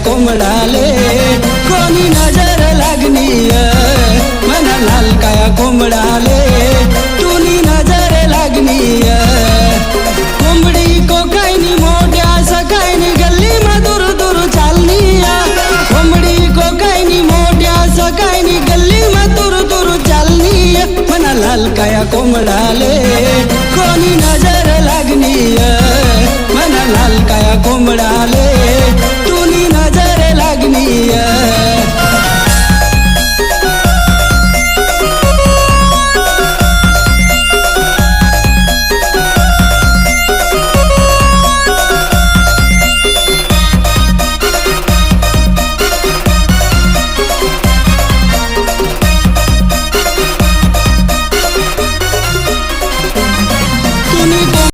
कोंबडाले कोणी नजर लागनी मना लाल काया कोंबडाले तुनी नजर लागनी कोंबडी कोकायनी मोठ्या सकायनी गल्ली मा दूर दूर चालनी कोंबडी कोकायनी मोठ्या सकायनी गल्ली मा दूर दूर चालनी मना लाल काया कोंबडाले कोणी नजर लागनी मना लाल काया कोंबडाले